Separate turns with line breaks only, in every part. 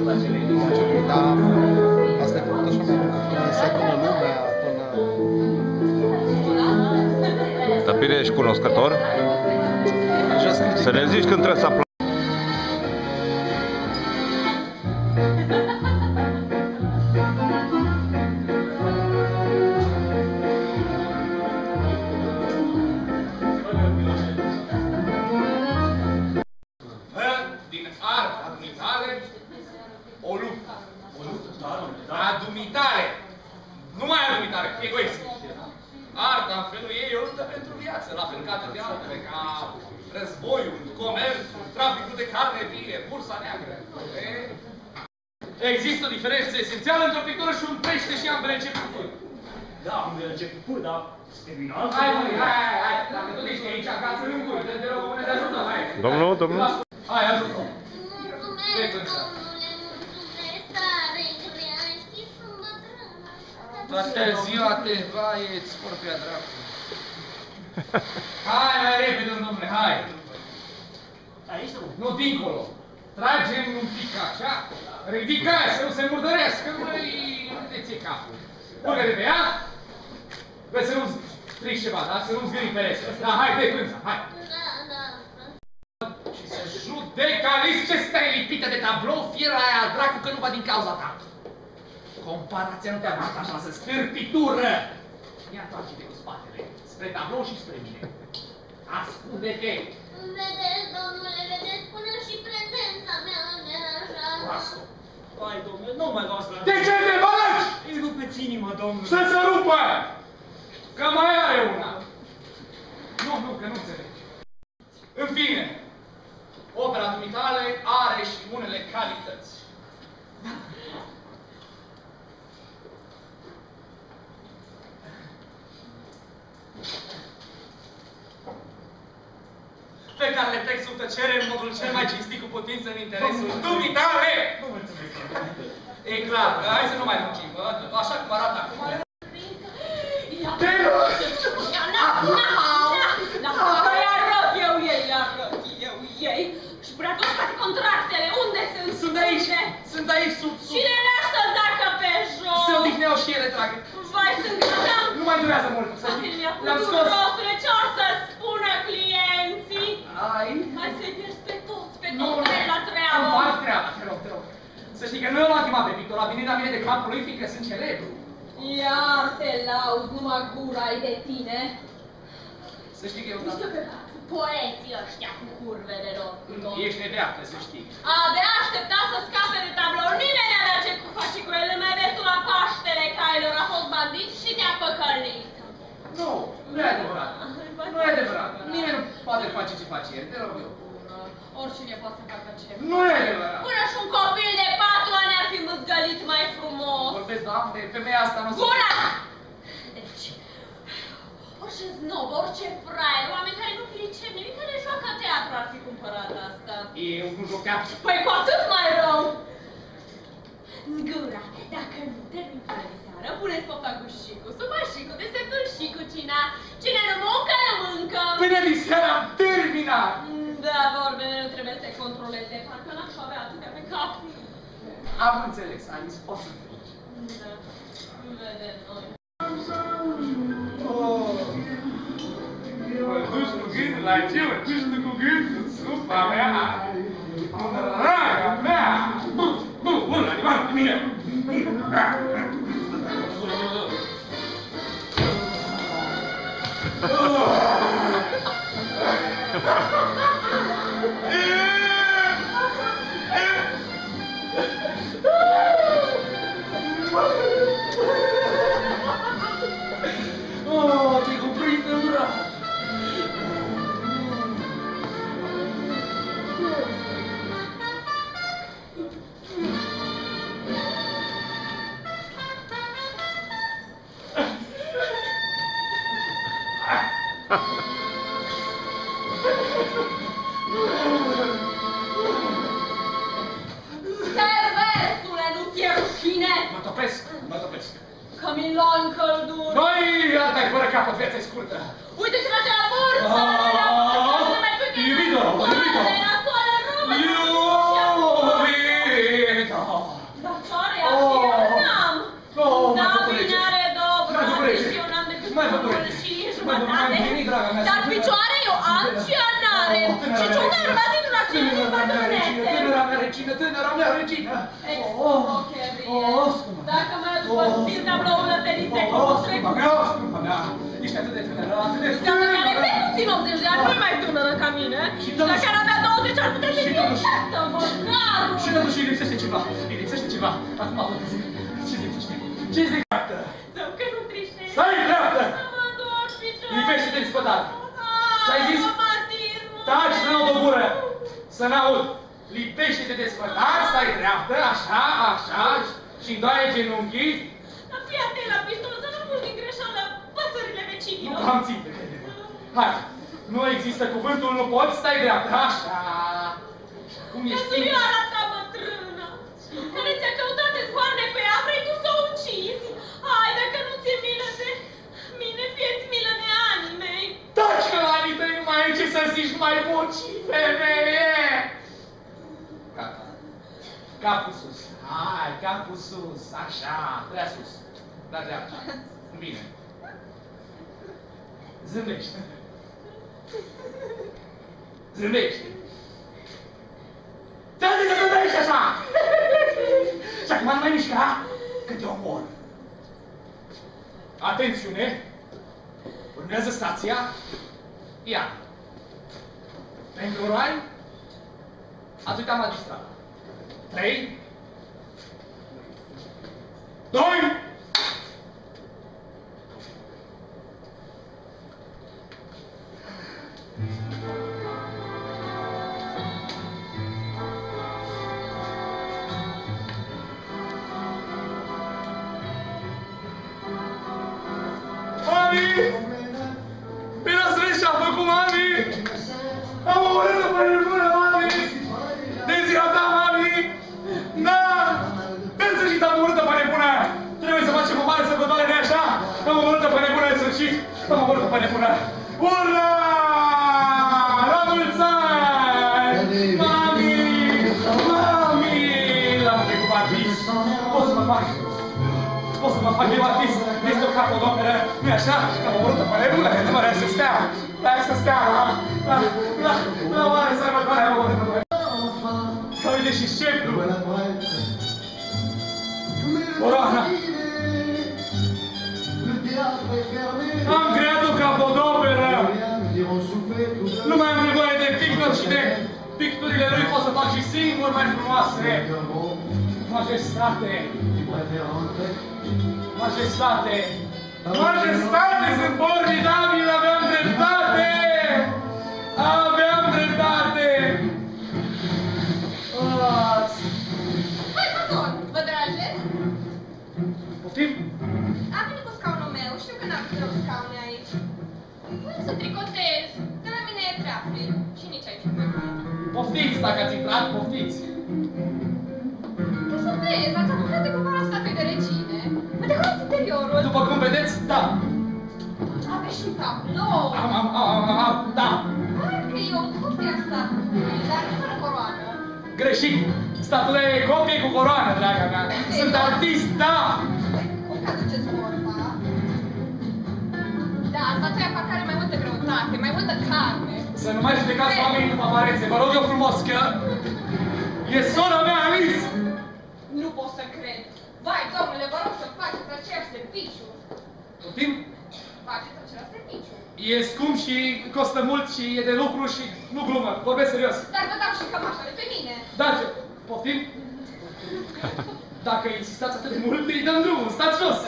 Dar asta e făcut așa mai mult, până se adună lumea, până...
Dar bine, ești cunoscător? Să ne zici când trebuie să aplaudăm.
Adumitare! Numai adumitare, egoist! Arta, în felul ei, e o luptă pentru viață, la fel ca atâtea altele, ca războiul, comerțul, traficul de carne vie, bursa neagră. Există o diferență esențială între o pictură și un pește și ambele începuturi.
Da, ambele începuturi, dar terminal.
Hai, măi, hai, dacă tot ești aici acasă, în guri, te rog, mâine de ajută, hai!
Domnul.
Hai, ajută! Toată ziua te vaieți, scorpia dracu. Hai mai repede, domnule, hai!
Aici,
nu dincolo. Tragem un pic așa. Ridică să nu se murdărească, măi, unde ți-e capul? Urcă de pe ea. Vezi să nu strici ceva, da? Să nu-ți gândi pereți. Da, hai, dă-i pânza, hai! Și să judecă, Alice, ce stai lipită de tablou, fiera aia al dracu, că nu va din cauza ta. Comparația nu te avantajează, stârpitură! Ia întoarce-te cu spatele, spre tablou și spre mine. Ascunde-te!
Vedeți, domnule, vedeți, până și prezența mea îmi deranjează.
Proastă!
hai, domnule, nu mai luați la...
De ce te bagi?
Îi rupeți inima, domnule.
Să se rupă! Că mai are una! Nu, că nu înțelegi. În fine, opera dumitale are și unele calități. Pe care le trec sub tăcere în modul cel mai cinstit cu putință în interesul dumitale!
Nu mulțumesc.
E clar, hai să nu mai lungim, așa cum arată acum.
I-arăt eu ei. Și prea toți toate contractele, unde sunt?
Sunt aici, sub.
Cine le-aș să zacă pe jos?
Se odihneau și ele, dragă.
Vai, sunt gata.
Nu mai durează mult, să știi. Le-am scos.
Ce o să spună clienții? Hai să-i pierzi pe toți, la treabă.
Am fac treaba, te rog. Să știi că nu eu l-am chemat pe Victor, a venit la mine de capul lui, fiindcă sunt celebru.
Iar te lauzi, numai gura ai de tine.
Să știi că eu...
Știu că poeții ăștia cu curvele lor.
Ești nedreaptă, să știi.
Abia aștepta să scape de tablou. Nimeni n-avea ce face cu el. Mai vezi tu la Paștele cailor a fost bandit și te-a păcălit.
Nu e adevărat. Nu e adevărat. Nimeni nu poate face ce face el, te rog eu.
Oricine poate să facă ce.
Nu e adevărat.
Până și un copil de 4 ani ar fi mâzgălit mai frumos.
Vorbesc, Doamne, femeia asta nu...
Gura! Deci, orice znob, orice fraier, oameni care nu pricep nimic, care joacă teatru ar fi cumpărat asta.
Eu nu joc teatru.
Păi cu atât mai rău! Gura, dacă nu termin până de seară, puneți păpagușicul, supașicul, desertul și cu cina. Cine nu muncă, nu mâncă.
Până de seara am terminat!
Da, vorbele nu trebuie să te controleze, parcă n-aș avea atâtea pe cap.
Am înțeles, Alice, o să treci.
Da, vedem noi.
Mă duci cu gândul la ce? Mă duci tu cu gândul? Supa mea! Raga mea! Bun, animal, cu mine! Te cuprinde ura!
Perversule, nu ți-e rușine?
Mă topesc.
Că mi lua în căldură.
Băi, alta-i fără capăt, viața-i scurtă.
Uite ce face la vârstă!
Iubito!
Soare, la soare, râmă!
Iubito! mea regină!
Dacă mă despărțim tabloul ăsta din secolul trecut.
Scumpa mea, ești atât de tânără, atât de
Înseamnă că are mai puțin 80 de ani, nu e mai tânără ca mine. Și dacă ar avea 20 ar putea să fie tată, măcarul.
Și totuși îi lipsește ceva, îi lipsește ceva. Acum vă zic, ce-ți lipsește? Ce-ți zic, dreaptă?
Sau că nu triștești.
Stai dreaptă!
Să mă dor picioare.
Lipește-te în spătar. Ce-ai zis?
Romantismul.
Taci, să n-aud o gură! Să n-aud! Lipește-te de spătar, stai dreaptă, așa, așa, și îndoaie genunchii.
Dar fii atent la pistol, să nu pui din greșeală păsările
Nu
vecinilor.
am ținte, crede-mă. Hai, nu există cuvântul, nu poți, stai dreaptă, așa. Cum ești timp?
Căsuioara ta bătrână, care ți-a căutat în coarne pe ea, vrei tu să o ucizi? Hai, dacă nu ți-e milă de mine, fie-ți milă de anii mei.
Taci că la anii tăi nu mai ai ce să zici, nu mai poți, femeie! Gata. Capul sus. Hai, capul sus, așa, prea sus. Da, dreapta. Bine. Zâmbește. Zâmbește. Ți-am zis să zâmbești așa! Și acum nu mai mișca, că te omor. Atențiune! Urmează stația. Ia. Pentru rai, ați uitat magistrata. 3, 2, Mami! Bine să vezi ce-a făcut, mami! Am omorât pe nebună, mami! De ziua ta, mami! Da! În sfârșit am omorât pe nebună aia! Trebuie să facem o mare sărbătoare de așa! Am omorât pe nebună în sfârșit! Am omorât pe nebună! Ura! La mulți ani! Mami! Mami! L-am trecut artist! Pot să mă fac! Pot să mă fac eu artist! Este o capodoperă, nu-i așa? Am omorât pe nebună, că mă să stea! Hai să stea la mare sărbătoare am omorât pe nebună! Că uite și șeful! Coroana! Am creat o capodoperă! Nu mai am nevoie de picturi și de picturile lui pot să fac și singur mai frumoase! Majestate! Majestate! Majestate, sunt formidabil, aveam dreptate! Aveam dreptate!
Hai, pardon, vă deranjez?
Poftim?
Am venit cu scaunul meu, știu că n-am deloc scaune aici. Vreau să tricotez, că la mine e prea frig și nici aici nu e bun.
Poftiți, dacă ați intrat, poftiți!
Că să vezi, ați apucat de cumpăra statuii de regine. Mă decorați interiorul.
După cum vedeți, da!
Aveți și un tablou.
Da!
Parcă e o copie a statuii, dar fără coroană.
Greșit! Statuia e copie cu coroană, draga mea! Sunt artist, da!
Cum că aduceți vorba? Da, statuia parcă are mai multă greutate, mai multă carne.
Să nu mai judecați oamenii după aparențe, vă rog eu frumos, că e sora mea, Alice!
Nu pot să cred. Vai, domnule, vă rog să faceți același serviciu.
Poftim?
Faceți același serviciu.
E scump și costă mult și e de lucru și nu glumă, vorbesc serios.
Dar vă dau și cămașa de pe mine.
Dați, poftim? Dacă insistați atât de mult, îi dăm drumul. Stați jos!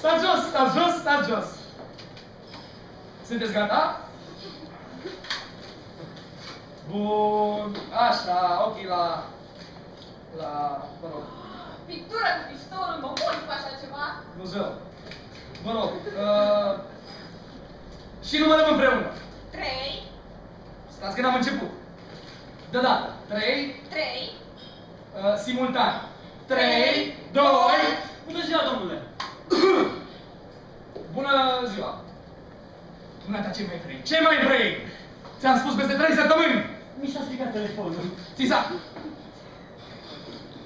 Stați jos, stați jos, stați jos! Sunteți gata? Bun, așa, ochii mă rog,
Pictură cu pistolul, mă pun cu așa ceva.
muzeu. Mă rog, și numărăm împreună.
3,
Stați că n-am început. Deodată. 3,
3,
simultan. 3, 2,
Bună ziua, domnule!
bună ziua. Dumneata, ce mai vrei? Ce mai vrei? Ți-am spus peste 3 săptămâni.
Mi s-a stricat telefonul.
Ți s-a...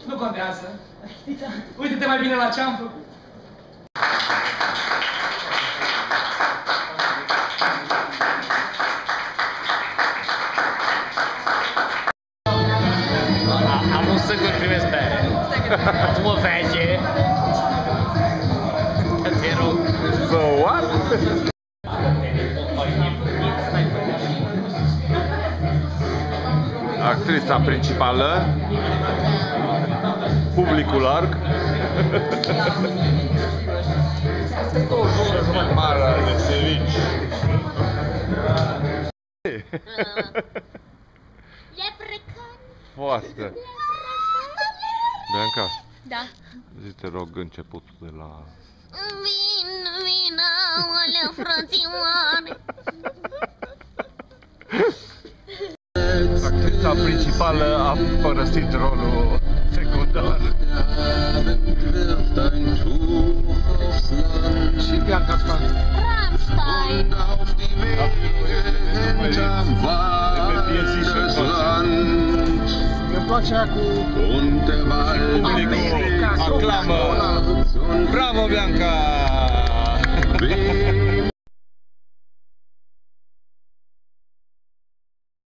Nu contează.
Știți,
Uite-te mai bine la ce am făcut.
Am un secret
primesc bere. Nu mă vege. Te rog.
So what? Actrița principală, publicul larg. Mara de servici.
Leprecan.
Foarte. Bianca,
Da.
zi te rog începutul de la...
Vin, aoleu, frățioare.
Actrița principală a părăsit rolul secundar.
Și Bianca Stan.
Rammstein.
Îmi place aia cu...
Publicul aclamă. Bravo, Bianca!